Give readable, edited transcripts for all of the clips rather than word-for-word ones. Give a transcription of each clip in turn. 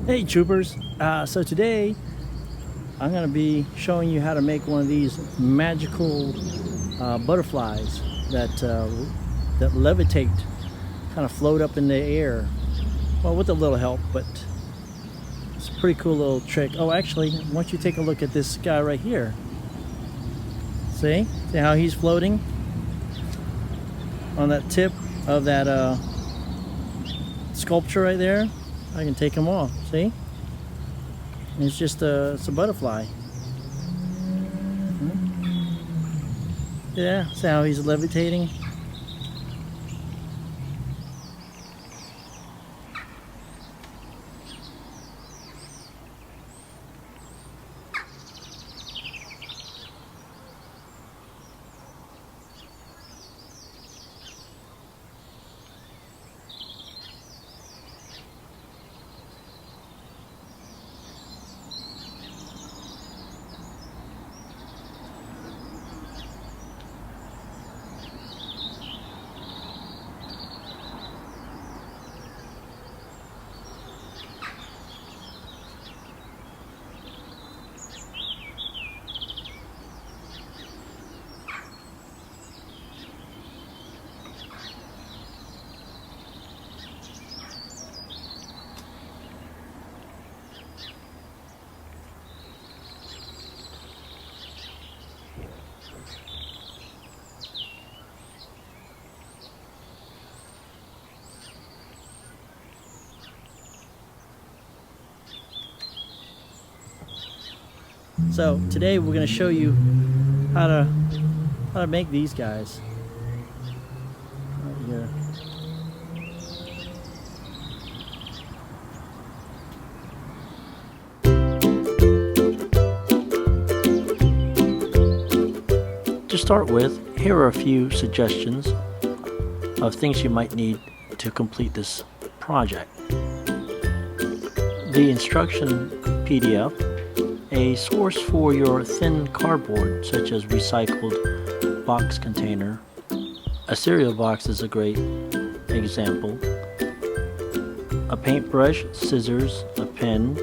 Hey troopers, so today I'm going to be showing you how to make one of these magical butterflies that levitate, kind of float up in the air. Well, with a little help, but it's a pretty cool little trick. Oh, actually, I want you to take a look at this guy right here. See how he's floating on that tip of that sculpture right there? I can take him off, see? And it's just it's a butterfly. Yeah, see how he's levitating? So today we're going to show you how to make these guys. Right here. To start with, here are a few suggestions of things you might need to complete this project. The instruction PDF, a source for your thin cardboard such as recycled box container. A cereal box is a great example. A paintbrush, scissors, a pen,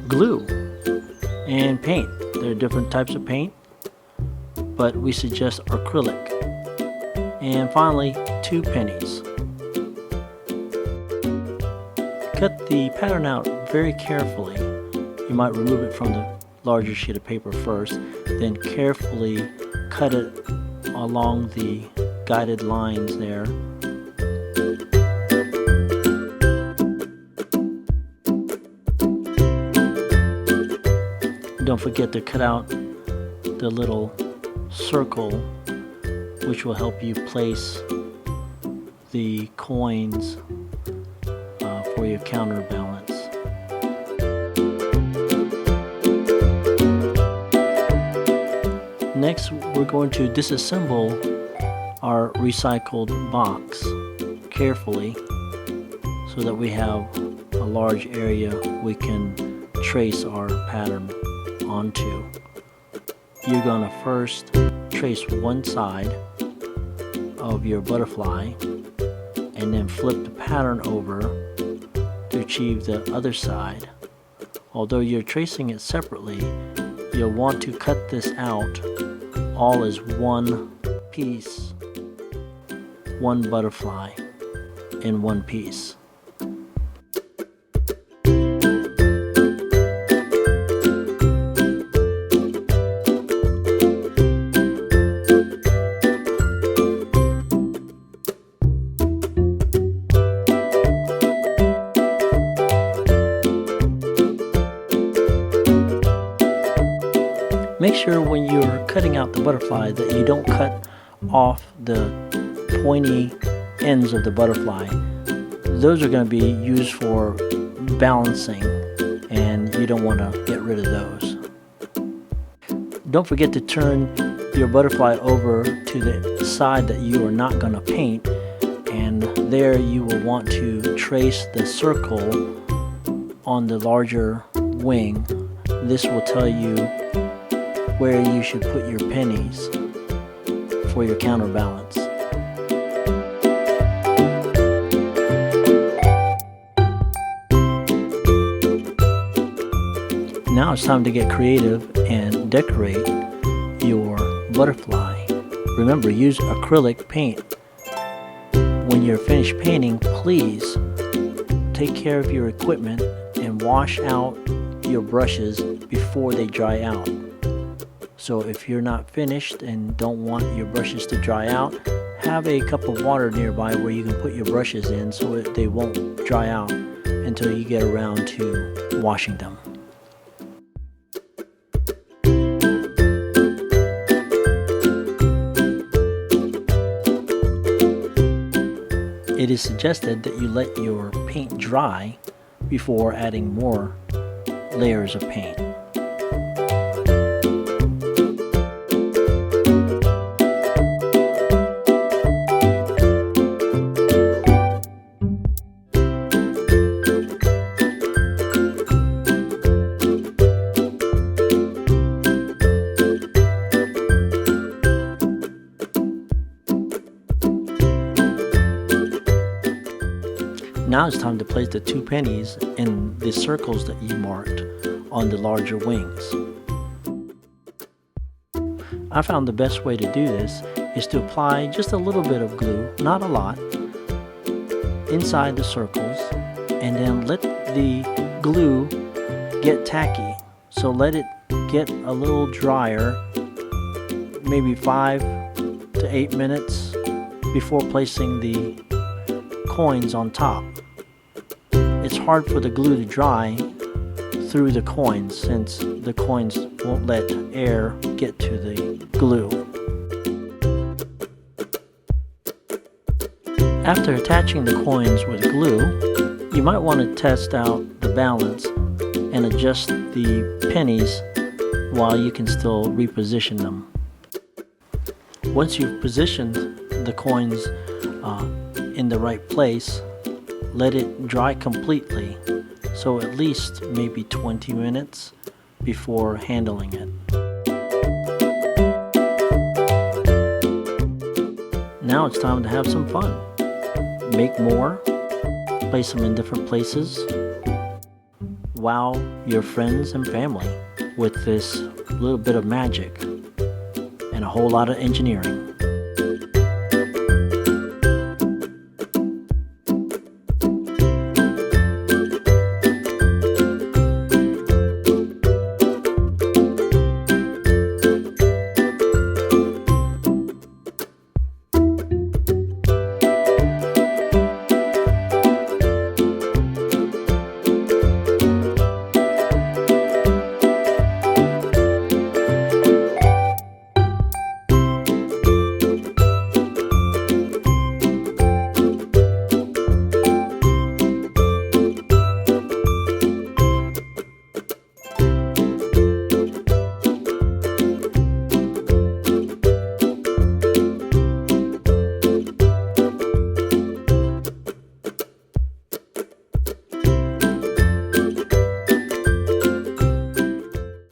glue, and paint. There are different types of paint, but we suggest acrylic. And finally, 2 pennies. Cut the pattern out very carefully. You might remove it from the larger sheet of paper first, then carefully cut it along the guided lines there. Don't forget to cut out the little circle, which will help you place the coins for your counterbalance. Next, we're going to disassemble our recycled box carefully so that we have a large area we can trace our pattern onto. You're going to first trace one side of your butterfly and then flip the pattern over to achieve the other side. Although you're tracing it separately, you'll want to cut this out all as one piece, one butterfly in one piece. Make sure when you're cutting out the butterfly that you don't cut off the pointy ends of the butterfly. Those are going to be used for balancing, and you don't want to get rid of those. Don't forget to turn your butterfly over to the side that you are not going to paint, and there you will want to trace the circle on the larger wing. This will tell you where you should put your pennies for your counterbalance. Now it's time to get creative and decorate your butterfly. Remember, use acrylic paint. When you're finished painting, please take care of your equipment and wash out your brushes before they dry out. So if you're not finished and don't want your brushes to dry out, have a cup of water nearby where you can put your brushes in so that they won't dry out until you get around to washing them. It is suggested that you let your paint dry before adding more layers of paint. Now it's time to place the 2 pennies in the circles that you marked on the larger wings. I found the best way to do this is to apply just a little bit of glue, not a lot, inside the circles, and then let the glue get tacky. So let it get a little drier, maybe 5 to 8 minutes before placing the coins on top. It's hard for the glue to dry through the coins since the coins won't let air get to the glue. After attaching the coins with glue, you might want to test out the balance and adjust the pennies while you can still reposition them. Once you've positioned the coins in the right place, let it dry completely, so at least maybe 20 minutes before handling it. Now it's time to have some fun. Make more, place them in different places. Wow your friends and family with this little bit of magic and a whole lot of engineering.